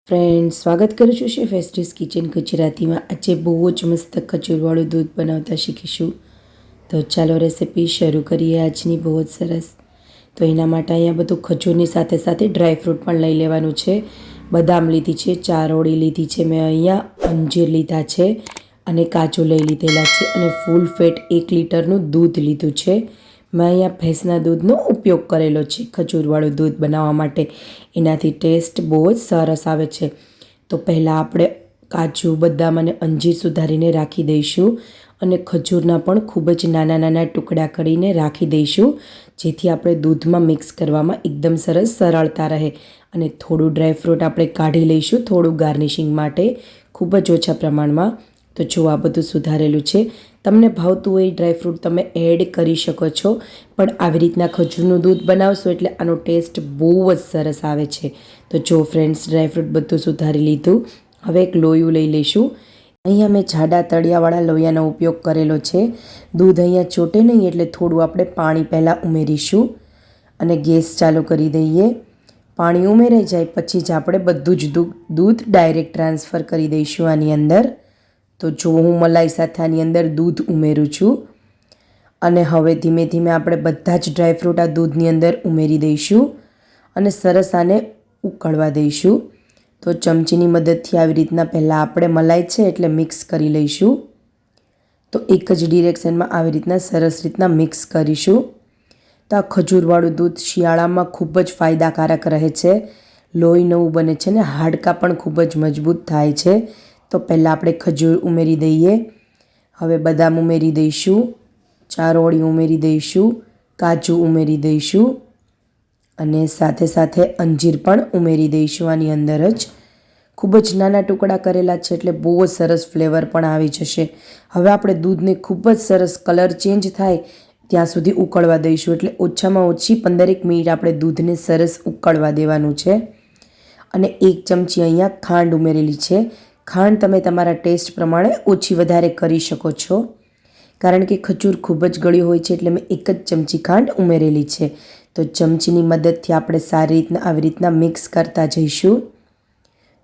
Friends, સ્વાગત કરું છું શેફ એસ્ટ્રીસ કિચન ગુજરાતીમાં। આજે બહુ જ મસ્ત ખજૂરવાળું દૂધ બનાવતા શીખીશું। તો ચાલો રેસીપી શરૂ કરીએ આજની। બહુ જ સરસ। તો એના માટે અહીંયા બધું ખજૂરની સાથે સાથે ડ્રાયફ્રૂટ પણ લઈ લેવાનું છે। બદામ લીધી છે, ચારોળી લીધી છે, મેં અહીંયા અંજીર લીધા છે અને કાજુ લઈ લીધેલા છે અને ફૂલ ફેટ 1 લીટરનું દૂધ લીધું છે। મેં અહીંયા ભેંસના દૂધનો ઉપયોગ કરેલો છે ખજૂરવાળું દૂધ બનાવવા માટે। એનાથી ટેસ્ટ બહુ જ સરસ આવે છે। તો પહેલાં આપણે કાજુ, બદામ અને અંજીર સુધારીને રાખી દઈશું અને ખજૂરના પણ ખૂબ જ નાના નાના ટુકડા કરીને રાખી દઈશું, જેથી આપણે દૂધમાં મિક્સ કરવામાં એકદમ સરળતા રહે। અને થોડું ડ્રાયફ્રૂટ આપણે કાઢી લઈશું, થોડું ગાર્નિશિંગ માટે, ખૂબ જ ઓછા પ્રમાણમાં। તો જો આ બધું સુધારેલું છે, તમને ભાવતું હોય ડ્રાયફ્રૂટ તમે એડ કરી શકો છો, પણ આવી રીતના ખજૂરનું દૂધ બનાવશો એટલે આનો ટેસ્ટ બહુ જ સરસ આવે છે। તો જો ફ્રેન્ડ્સ, ડ્રાયફ્રૂટ બધું સુધારી લીધું। હવે એક લોયું લઈ લઈશું। અહીંયા મેં જાડા તળિયાવાળા લોયાનો ઉપયોગ કરેલો છે। દૂધ અહીંયા ચોટે નહીં એટલે થોડું આપણે પાણી પહેલાં ઉમેરીશું અને ગેસ ચાલુ કરી દઈએ। પાણી ઉમેરાઈ જાય પછી જ આપણે બધું જ દૂધ ડાયરેક્ટ ટ્રાન્સફર કરી દઈશું આની અંદર। તો જો હું મલાઈ સાથે આની અંદર દૂધ ઉમેરું છું અને હવે ધીમે ધીમે આપણે બધા જ ડ્રાયફ્રૂટ આ દૂધની અંદર ઉમેરી દઈશું અને સરસ આને ઉકળવા દઈશું। તો ચમચીની મદદથી આવી રીતના પહેલાં આપણે મલાઈ છે એટલે મિક્સ કરી લઈશું। તો એક જ ડિરેક્શનમાં આવી રીતના સરસ રીતના મિક્સ કરીશું। તો આ ખજૂરવાળું દૂધ શિયાળામાં ખૂબ જ ફાયદાકારક રહે છે। લોહી નવું બને છે ને હાડકાં પણ ખૂબ જ મજબૂત થાય છે। તો પહેલાં આપણે ખજૂર ઉમેરી દઈએ। હવે બદામ ઉમેરી દઈશું, ચારોળી ઉમેરી દઈશું, કાજુ ઉમેરી દઈશું અને સાથે સાથે અંજીર પણ ઉમેરી દઈશું આની અંદર જ। ખૂબ જ નાના ટુકડા કરેલા છે એટલે બહુ જ સરસ ફ્લેવર પણ આવી જશે। હવે આપણે દૂધને ખૂબ જ સરસ કલર ચેન્જ થાય ત્યાં સુધી ઉકળવા દઈશું, એટલે ઓછામાં ઓછી 15 મિનિટ આપણે દૂધને સરસ ઉકળવા દેવાનું છે। અને 1 ચમચી અહીંયા ખાંડ ઉમેરેલી છે। ખાંડ તમે તમારા ટેસ્ટ પ્રમાણે ઓછી વધારે કરી શકો છો, કારણ કે ખજૂર ખૂબ જ ગળ્યું હોય છે એટલે મેં 1 જ ચમચી ખાંડ ઉમેરેલી છે। તો ચમચીની મદદથી આપણે સારી રીતના આવી રીતના મિક્સ કરતા જઈશું।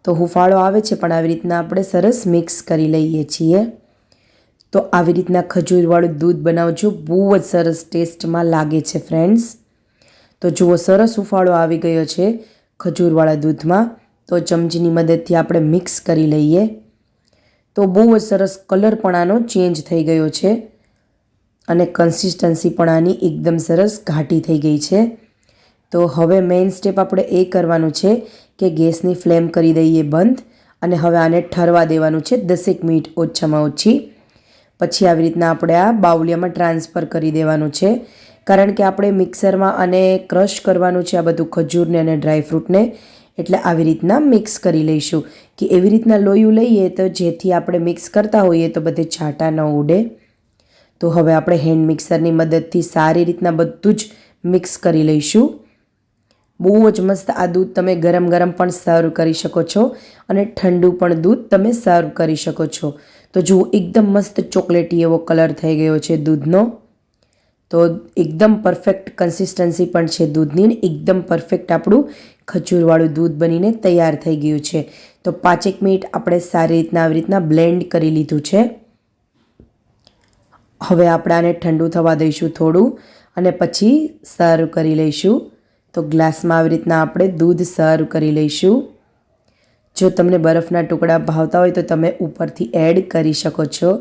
તો હુંફાળો આવે છે પણ આવી રીતના આપણે સરસ મિક્સ કરી લઈએ છીએ। તો આવી રીતના ખજૂરવાળું દૂધ બનાવજો, બહુ જ સરસ ટેસ્ટમાં લાગે છે ફ્રેન્ડ્સ। તો જુઓ, સરસ હુંફાળો આવી ગયો છે ખજૂરવાળા દૂધમાં। તો ચમચીની મદદથી આપણે મિક્સ કરી લઈએ। તો બહુ જ સરસ કલર પણ આનો ચેન્જ થઈ ગયો છે અને કન્સિસ્ટન્સી પણ આની એકદમ સરસ ઘાટી થઈ ગઈ છે। તો હવે મેઇન સ્ટેપ આપણે એ કરવાનું છે કે ગેસની ફ્લેમ કરી દઈએ બંધ અને હવે આને ઠરવા દેવાનું છે 10 મિનિટ ઓછામાં ઓછી। પછી આવી રીતના આપણે આ બાઉલિયામાં ટ્રાન્સફર કરી દેવાનું છે, કારણ કે આપણે મિક્સરમાં આને ક્રશ કરવાનું છે આ બધું ખજૂરને અને ડ્રાયફ્રૂટને। એટલે આવી રીતના મિક્સ કરી લઈશું કે એવી રીતના લોયું લઈએ તો જેથી આપણે મિક્સ કરતા હોઈએ તો બધે છાંટા ન ઉડે। તો હવે આપણે હેન્ડ મિક્સરની મદદથી સારી રીતના બધું જ મિક્સ કરી લઈશું। બહુ જ મસ્ત આ દૂધ તમે ગરમ ગરમ પણ સર્વ કરી શકો છો અને ઠંડુ પણ દૂધ તમે સર્વ કરી શકો છો। તો જુઓ, એકદમ મસ્ત ચોકલેટી એવો કલર થઈ ગયો છે દૂધનો। તો એકદમ પરફેક્ટ કન્સિસ્ટન્સી પણ છે દૂધની, એકદમ પરફેક્ટ આપણું ખજૂરવાળું દૂધ બનીને તૈયાર થઈ ગયું છે। તો 5 મિનિટ આપણે સારી રીતના આવી રીતના બ્લેન્ડ કરી લીધું છે। હવે આપણે આને ઠંડુ થવા દઈશું થોડું અને પછી સર્વ કરી લઈશું। તો ગ્લાસમાં આવી રીતના આપણે દૂધ સર્વ કરી લઈશું। જો તમને બરફના ટુકડા ભાવતા હોય તો તમે ઉપરથી એડ કરી શકો છો।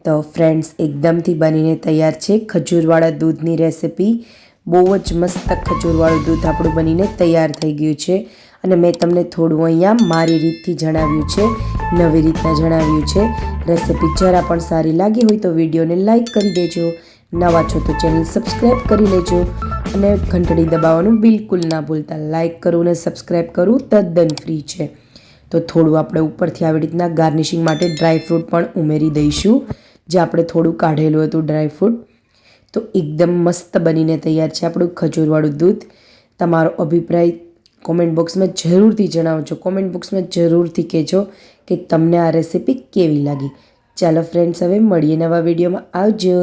તો ફ્રેન્ડ્સ, એકદમથી બનીને તૈયાર છે ખજૂરવાળા દૂધની રેસિપી। બહુ જ મસ્ત ખજૂરવાળું દૂધ આપણું બનીને તૈયાર થઈ ગયું છે અને મેં તમને થોડું અહીંયા મારી રીતથી જણાવ્યું છે, નવી રીતના જણાવ્યું છે। રેસિપી જરા પણ સારી લાગી હોય તો વિડીયોને લાઇક કરી દેજો, નવા છો તો ચેનલ સબસ્ક્રાઈબ કરી લેજો અને ઘંટડી દબાવવાનું બિલકુલ ના ભૂલતા। લાઇક કરવું અને સબસ્ક્રાઈબ કરવું તદ્દન ફ્રી છે। તો થોડું આપણે ઉપરથી આવી રીતના ગાર્નિશિંગ માટે ડ્રાયફ્રૂટ પણ ઉમેરી દઈશું, જે આપણે થોડું કાઢેલું હતું ડ્રાયફ્રૂટ। તો એકદમ મસ્ત બનીને તૈયાર છે આપણું ખજૂરવાળું દૂધ। તમારો અભિપ્રાય કોમેન્ટ બોક્સમાં જરૂરથી જણાવજો। કોમેન્ટ બોક્સમાં જરૂરથી કહેજો કે તમને આ રેસિપી કેવી લાગી। ચાલો ફ્રેન્ડ્સ, હવે મળીએ નવા વિડીયોમાં। આવજો।